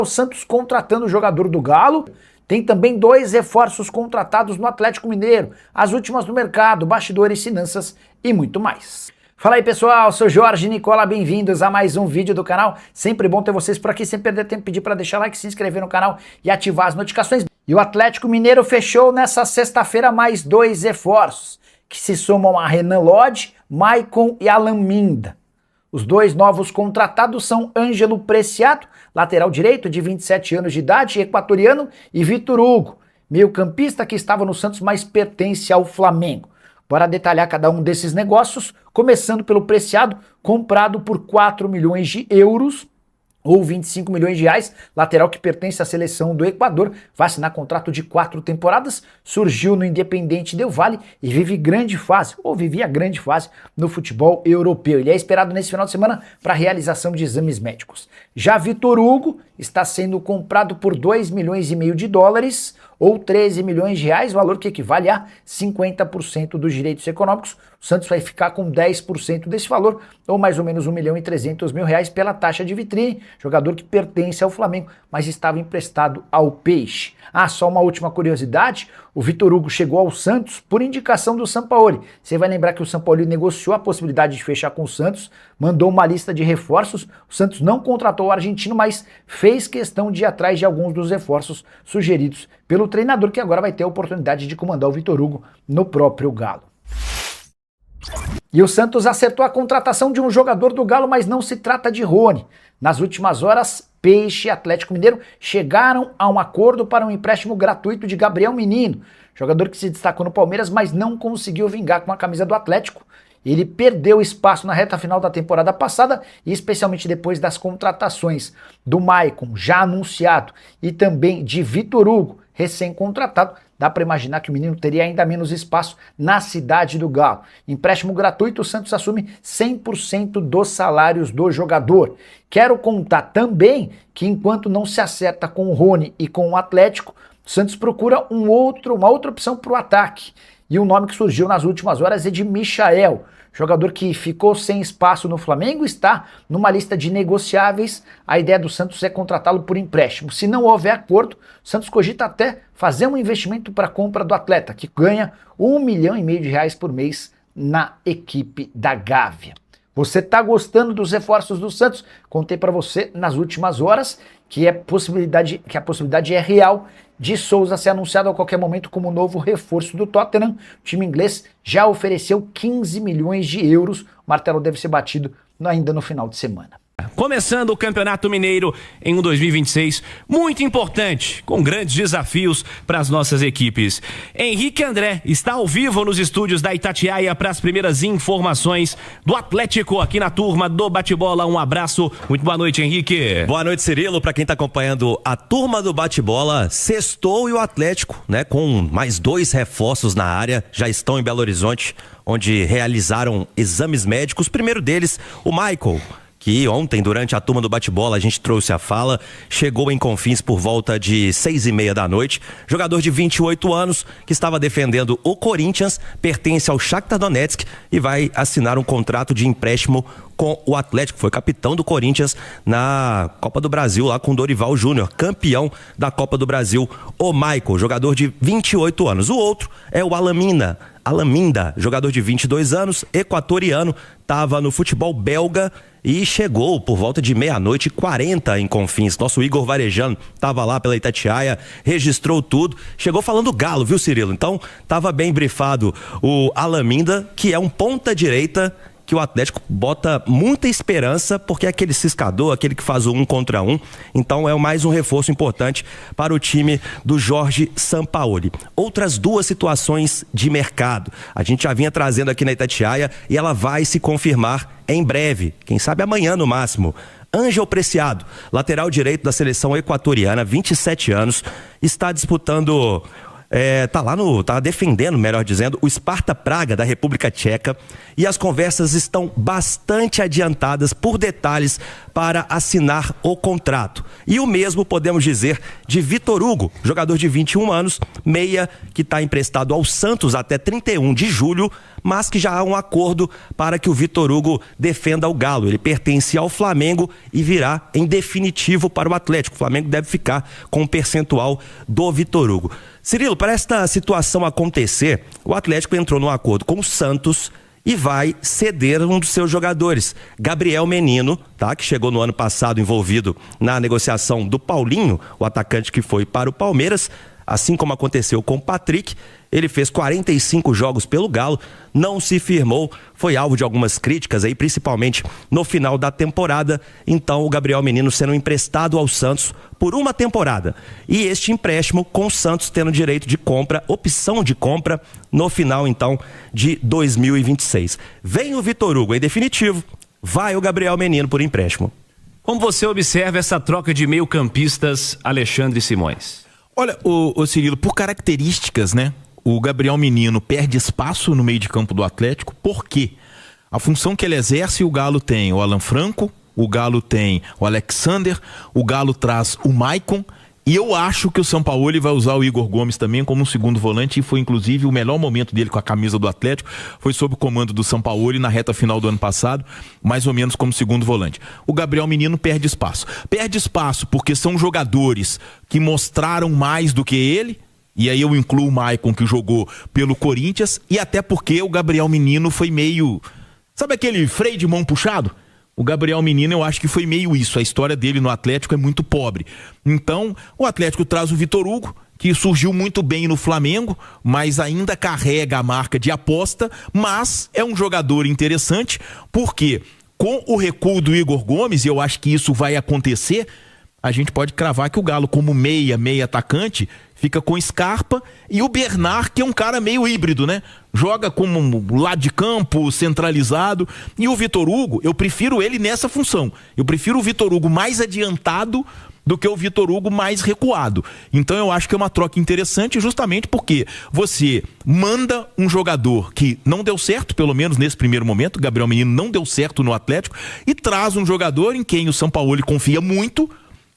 O Santos contratando o jogador do Galo. Tem também 2 reforços contratados no Atlético Mineiro, as últimas no mercado, bastidores, finanças e muito mais. Fala aí pessoal, sou Jorge Nicola, bem-vindos a mais um vídeo do canal. Sempre bom ter vocês por aqui, sem perder tempo, pedir para deixar like, se inscrever no canal e ativar as notificações. E o Atlético Mineiro fechou nessa sexta-feira mais 2 reforços, que se somam a Renan Lodge, Maicon e Alan Minda. Os 2 novos contratados são Ângelo Preciado, lateral direito de 27 anos de idade, equatoriano, e Vitor Hugo, meio-campista que estava no Santos, mas pertence ao Flamengo. Bora detalhar cada um desses negócios, começando pelo Preciado, comprado por 4 milhões de euros, ou 25 milhões de reais, lateral que pertence à seleção do Equador, vai assinar contrato de 4 temporadas, surgiu no Independiente Del Valle e vive grande fase, ou vivia grande fase no futebol europeu. Ele é esperado nesse final de semana para realização de exames médicos. Já Vitor Hugo está sendo comprado por 2 milhões e meio de dólares, ou 13 milhões de reais, valor que equivale a 50% dos direitos econômicos. O Santos vai ficar com 10% desse valor, ou mais ou menos 1 milhão e 300 mil reais pela taxa de vitrine, jogador que pertence ao Flamengo, mas estava emprestado ao Peixe. Só uma última curiosidade, o Vitor Hugo chegou ao Santos por indicação do Sampaoli. Você vai lembrar que o Sampaoli negociou a possibilidade de fechar com o Santos, mandou uma lista de reforços, o Santos não contratou o argentino, mas fez questão de ir atrás de alguns dos reforços sugeridos pelo treinador, que agora vai ter a oportunidade de comandar o Vitor Hugo no próprio Galo. E o Santos acertou a contratação de um jogador do Galo, mas não se trata de Rony. Nas últimas horas, Peixe e Atlético Mineiro chegaram a um acordo para um empréstimo gratuito de Gabriel Menino, jogador que se destacou no Palmeiras, mas não conseguiu vingar com a camisa do Atlético. Ele perdeu espaço na reta final da temporada passada, e especialmente depois das contratações do Maicon, já anunciado, e também de Vitor Hugo, recém-contratado, dá para imaginar que o menino teria ainda menos espaço na cidade do Galo. Empréstimo gratuito, o Santos assume 100% dos salários do jogador. Quero contar também que enquanto não se acerta com o Rony e com o Atlético, o Santos procura uma outra opção para o ataque. E um nome que surgiu nas últimas horas é de Michael, jogador que ficou sem espaço no Flamengo, está numa lista de negociáveis. A ideia do Santos é contratá-lo por empréstimo. Se não houver acordo, o Santos cogita até fazer um investimento para a compra do atleta, que ganha 1,5 milhão de reais por mês na equipe da Gávea. Você está gostando dos reforços do Santos? Contei para você nas últimas horas que a possibilidade é real de Souza ser anunciado a qualquer momento como novo reforço do Tottenham. O time inglês já ofereceu 15 milhões de euros. O martelo deve ser batido ainda no final de semana. Começando o Campeonato Mineiro em 2026, muito importante, com grandes desafios para as nossas equipes. Henrique André está ao vivo nos estúdios da Itatiaia para as primeiras informações do Atlético aqui na turma do Bate-Bola. Um abraço, muito boa noite, Henrique. Boa noite, Cirilo. Para quem está acompanhando a turma do Bate-Bola, sextou e o Atlético, né, com mais 2 reforços na área, já estão em Belo Horizonte, onde realizaram exames médicos. O primeiro deles, o Michael, que ontem, durante a turma do Bate-Bola, a gente trouxe a fala, chegou em Confins por volta de 6h30 da noite. Jogador de 28 anos, que estava defendendo o Corinthians, pertence ao Shakhtar Donetsk e vai assinar um contrato de empréstimo com o Atlético. Foi capitão do Corinthians na Copa do Brasil, lá com o Dorival Júnior, campeão da Copa do Brasil. O Michael, jogador de 28 anos. O outro é o Alan Minda, jogador de 22 anos, equatoriano, estava no futebol belga e chegou por volta de 00:40 em Confins. Nosso Igor Varejano estava lá pela Itatiaia, registrou tudo, chegou falando Galo, viu, Cirilo? Então estava bem brifado o Alan Minda, que é um ponta-direita que o Atlético bota muita esperança, porque é aquele ciscador, aquele que faz o 1 contra 1. Então é mais um reforço importante para o time do Jorge Sampaoli. Outras 2 situações de mercado. A gente já vinha trazendo aqui na Itatiaia e ela vai se confirmar em breve, quem sabe amanhã no máximo. Ângelo Preciado, lateral direito da seleção equatoriana, 27 anos, está disputando tá defendendo, melhor dizendo, o Sparta Praga da República Tcheca, e as conversas estão bastante adiantadas por detalhes para assinar o contrato. E o mesmo podemos dizer de Vitor Hugo, jogador de 21 anos, meia, que está emprestado ao Santos até 31 de julho, mas que já há um acordo para que o Vitor Hugo defenda o Galo. Ele pertence ao Flamengo e virá em definitivo para o Atlético. O Flamengo deve ficar com um percentual do Vitor Hugo. Cirilo, para esta situação acontecer, o Atlético entrou num acordo com o Santos e vai ceder um dos seus jogadores, Gabriel Menino, tá? Que chegou no ano passado envolvido na negociação do Paulinho, o atacante que foi para o Palmeiras. Assim como aconteceu com o Patrick, ele fez 45 jogos pelo Galo, não se firmou, foi alvo de algumas críticas aí, principalmente no final da temporada. Então o Gabriel Menino sendo emprestado ao Santos por uma temporada. E este empréstimo com o Santos tendo direito de compra, opção de compra, no final então de 2026. Vem o Vitor Hugo em definitivo, vai o Gabriel Menino por empréstimo. Como você observa essa troca de meio-campistas, Alexandre Simões? Olha, o Cirilo, por características, né? O Gabriel Menino perde espaço no meio de campo do Atlético, porque a função que ele exerce, o Galo tem o Alan Franco, o Galo tem o Alexander, o Galo traz o Maicon, e eu acho que o Sampaoli vai usar o Igor Gomes também como um segundo volante, e foi inclusive o melhor momento dele com a camisa do Atlético, foi sob o comando do Sampaoli na reta final do ano passado, mais ou menos como segundo volante. O Gabriel Menino perde espaço porque são jogadores que mostraram mais do que ele, e aí eu incluo o Maicon, que jogou pelo Corinthians, e até porque o Gabriel Menino foi meio... Sabe aquele freio de mão puxado? O Gabriel Menino, eu acho que foi meio isso. A história dele no Atlético é muito pobre. Então, o Atlético traz o Vitor Hugo, que surgiu muito bem no Flamengo, mas ainda carrega a marca de aposta, mas é um jogador interessante, porque com o recuo do Igor Gomes, e eu acho que isso vai acontecer, a gente pode cravar que o Galo, como meia atacante, fica com Scarpa, e o Bernard, que é um cara meio híbrido, né? Joga como lado de campo, centralizado. E o Vitor Hugo, eu prefiro ele nessa função. Eu prefiro o Vitor Hugo mais adiantado do que o Vitor Hugo mais recuado. Então eu acho que é uma troca interessante, justamente porque você manda um jogador que não deu certo, pelo menos nesse primeiro momento, o Gabriel Menino não deu certo no Atlético, e traz um jogador em quem o Sampaoli confia muito,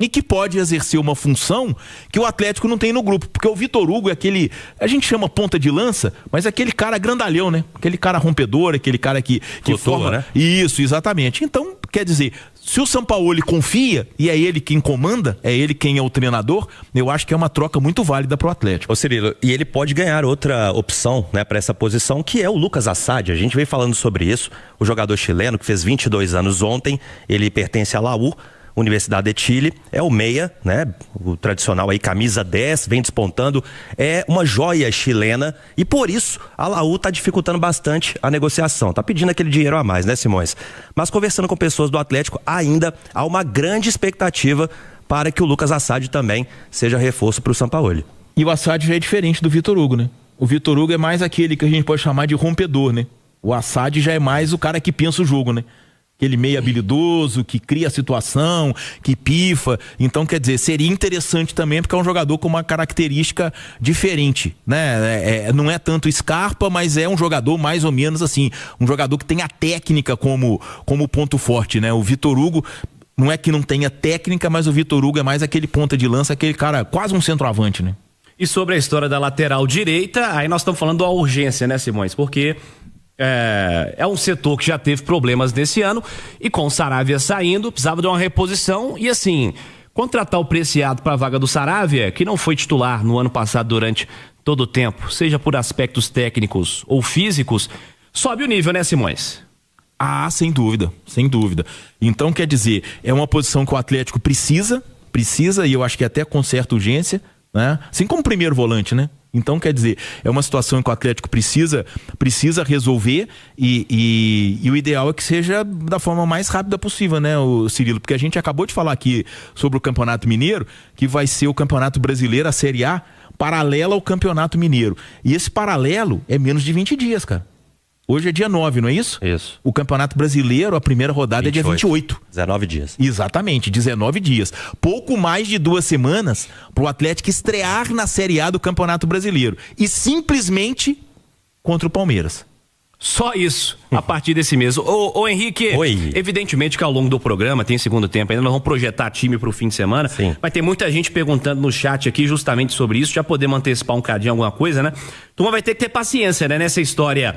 e que pode exercer uma função que o Atlético não tem no grupo, porque o Vitor Hugo é aquele, a gente chama ponta de lança, mas é aquele cara grandalhão, né? Aquele cara rompedor, aquele cara que forma, né? Isso, exatamente. Então, quer dizer, se o Sampaoli confia e é ele quem comanda, é ele quem é o treinador, eu acho que é uma troca muito válida pro Atlético. Ô Cirilo, e ele pode ganhar outra opção, né, para essa posição, que é o Lucas Assad. A gente vem falando sobre isso, o jogador chileno que fez 22 anos ontem, ele pertence à Laú, Universidade de Chile, é o meia, né? O tradicional aí, camisa 10, vem despontando, é uma joia chilena, e por isso a Laú tá dificultando bastante a negociação, tá pedindo aquele dinheiro a mais, né, Simões? Mas conversando com pessoas do Atlético, ainda há uma grande expectativa para que o Lucas Assad também seja reforço para o Sampaoli. E o Assad já é diferente do Vitor Hugo, né? O Vitor Hugo é mais aquele que a gente pode chamar de rompedor, né? O Assad já é mais o cara que pensa o jogo, né? Aquele meio habilidoso, que cria a situação, que pifa. Então, quer dizer, seria interessante também, porque é um jogador com uma característica diferente, né? Não é tanto Scarpa, mas é um jogador mais ou menos assim, um jogador que tem a técnica como ponto forte, né? O Vitor Hugo, não é que não tenha técnica, mas o Vitor Hugo é mais aquele ponta de lança, aquele cara, quase um centroavante, né? E sobre a história da lateral direita, aí nós estamos falando da urgência, né, Simões? Porque é um setor que já teve problemas nesse ano, e com o Saravia saindo, precisava de uma reposição, e assim, contratar o Preciado para a vaga do Saravia, que não foi titular no ano passado durante todo o tempo, seja por aspectos técnicos ou físicos, sobe o nível, né, Simões? Ah, sem dúvida, sem dúvida. Então, quer dizer, é uma posição que o Atlético precisa, e eu acho que até com certa urgência, né? Assim como o primeiro volante, né? Então, quer dizer, é uma situação em que o Atlético precisa resolver, e o ideal é que seja da forma mais rápida possível, né, o Cirilo? Porque a gente acabou de falar aqui sobre o Campeonato Mineiro, que vai ser o Campeonato Brasileiro, a Série A, paralela ao Campeonato Mineiro. E esse paralelo é menos de 20 dias, cara. Hoje é dia 9, não é isso? Isso. O Campeonato Brasileiro, a primeira rodada é dia 28. 19 dias. Exatamente, 19 dias. Pouco mais de 2 semanas para o Atlético estrear na Série A do Campeonato Brasileiro. E simplesmente contra o Palmeiras. Só isso, a partir desse mês. Ô Henrique, Oi. Evidentemente que ao longo do programa, tem segundo tempo, ainda nós vamos projetar time pro fim de semana. Sim. Vai ter muita gente perguntando no chat aqui justamente sobre isso, já podemos antecipar um cadinho alguma coisa, né? Turma vai ter que ter paciência, né? Nessa história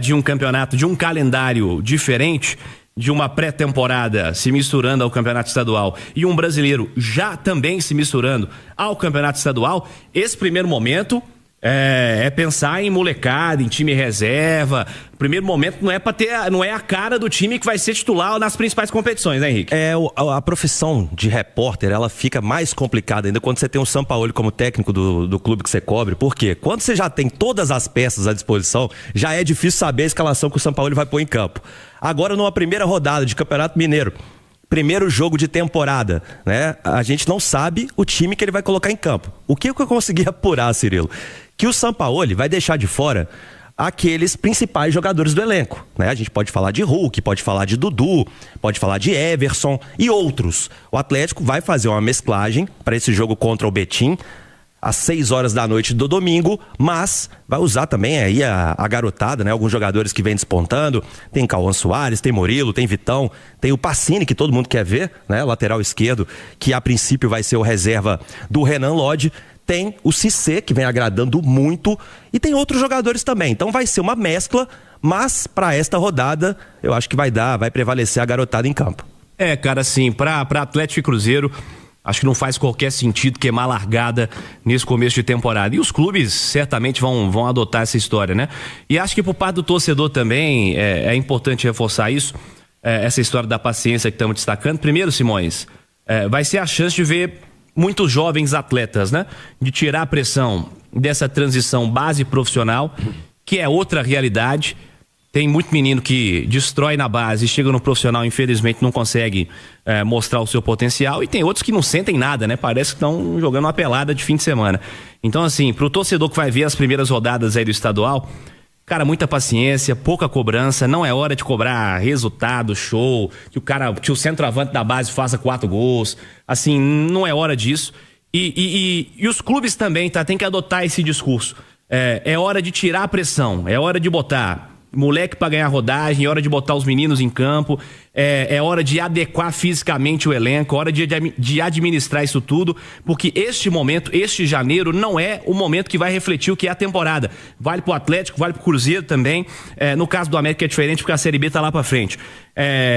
de um campeonato, de um calendário diferente, de uma pré-temporada se misturando ao campeonato estadual e um brasileiro já também se misturando ao campeonato estadual. Esse primeiro momento é pensar em molecada, em time reserva. Primeiro momento não é a cara do time que vai ser titular nas principais competições, né, Henrique? A profissão de repórter, ela fica mais complicada ainda quando você tem o Sampaoli como técnico do clube que você cobre. Por quê? Quando você já tem todas as peças à disposição, já é difícil saber a escalação que o Sampaoli vai pôr em campo. Agora, numa primeira rodada de Campeonato Mineiro, primeiro jogo de temporada, né? A gente não sabe o time que ele vai colocar em campo. O que eu consegui apurar, Cirilo? Que o Sampaoli vai deixar de fora aqueles principais jogadores do elenco, né? A gente pode falar de Hulk, pode falar de Dudu, pode falar de Everson e outros. O Atlético vai fazer uma mesclagem para esse jogo contra o Betim às 6 horas da noite do domingo, mas vai usar também aí a garotada, né? Alguns jogadores que vêm despontando. Tem Cauã Soares, tem Murilo, tem Vitão, tem o Pacini, que todo mundo quer ver, né? Lateral esquerdo, que a princípio vai ser o reserva do Renan Lodge. Tem o Cissé, que vem agradando muito, e tem outros jogadores também. Então vai ser uma mescla, mas para esta rodada eu acho que vai prevalecer a garotada em campo. Cara, assim, para Atlético e Cruzeiro, acho que não faz qualquer sentido queimar largada nesse começo de temporada. E os clubes certamente vão adotar essa história, né? E acho que por parte do torcedor também é importante reforçar isso, essa história da paciência que estamos destacando. Primeiro, Simões, vai ser a chance de ver muitos jovens atletas, né? De tirar a pressão dessa transição base profissional, que é outra realidade. Tem muito menino que destrói na base e chega no profissional, infelizmente não consegue mostrar o seu potencial, e tem outros que não sentem nada, né? Parece que estão jogando uma pelada de fim de semana. Então, assim, pro torcedor que vai ver as primeiras rodadas aí do estadual, cara, muita paciência, pouca cobrança, não é hora de cobrar resultado, show, que o centroavante da base faça 4 gols, assim, não é hora disso. E os clubes também, tá? Tem que adotar esse discurso. É hora de tirar a pressão, é hora de botar moleque pra ganhar rodagem, é hora de botar os meninos em campo, é hora de adequar fisicamente o elenco, é hora de administrar isso tudo, porque este momento, este janeiro, não é o momento que vai refletir o que é a temporada. Vale pro Atlético, vale pro Cruzeiro também. No caso do América é diferente porque a Série B tá lá pra frente.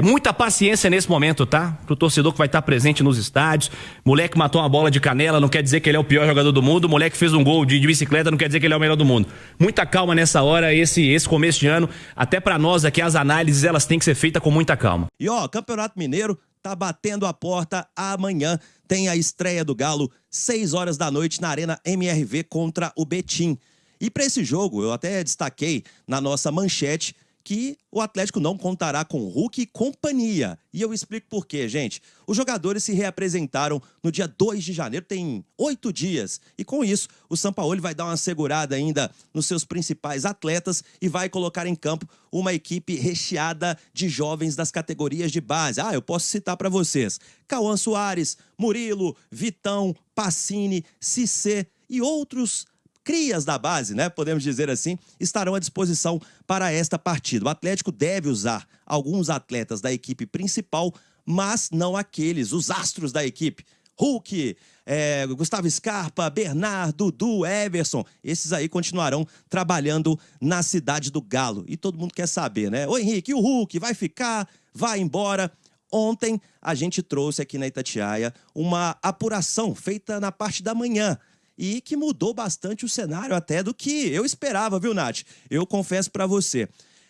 Muita paciência nesse momento, tá? Pro torcedor que vai estar presente nos estádios. Moleque matou uma bola de canela, não quer dizer que ele é o pior jogador do mundo. Moleque fez um gol de bicicleta, não quer dizer que ele é o melhor do mundo. Muita calma nessa hora, esse começo de ano. Até pra nós aqui, as análises, elas têm que ser feitas com muita calma. E Campeonato Mineiro tá batendo a porta. Amanhã tem a estreia do Galo, 6 horas da noite na Arena MRV contra o Betim. E para esse jogo, eu até destaquei na nossa manchete que o Atlético não contará com Hulk e companhia. E eu explico por quê, gente. Os jogadores se reapresentaram no dia 2 de janeiro, tem 8 dias. E com isso, o Sampaoli vai dar uma segurada ainda nos seus principais atletas e vai colocar em campo uma equipe recheada de jovens das categorias de base. Eu posso citar para vocês: Cauã Soares, Murilo, Vitão, Pacini, Cissé e outros crias da base, né? Podemos dizer assim, estarão à disposição para esta partida. O Atlético deve usar alguns atletas da equipe principal, mas não aqueles, os astros da equipe. Hulk, Gustavo Scarpa, Bernardo, Dudu, Everson, esses aí continuarão trabalhando na cidade do Galo. E todo mundo quer saber, né? Ô Henrique, e o Hulk vai ficar? Vai embora? Ontem a gente trouxe aqui na Itatiaia uma apuração feita na parte da manhã e que mudou bastante o cenário até do que eu esperava, viu, Nath? Eu confesso pra você.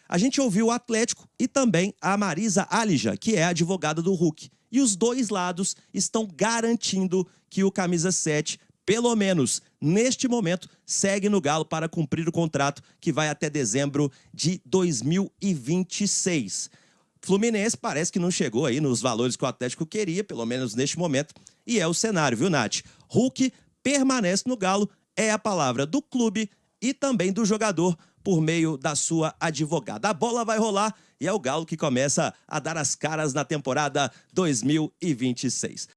A gente ouviu o Atlético e também a Marisa Alija, que é a advogada do Hulk. E os dois lados estão garantindo que o camisa 7, pelo menos neste momento, segue no Galo para cumprir o contrato que vai até dezembro de 2026. Fluminense parece que não chegou aí nos valores que o Atlético queria, pelo menos neste momento, e é o cenário, viu, Nath? Hulk permanece no Galo, é a palavra do clube e também do jogador, por meio da sua advogada. A bola vai rolar e é o Galo que começa a dar as caras na temporada 2026.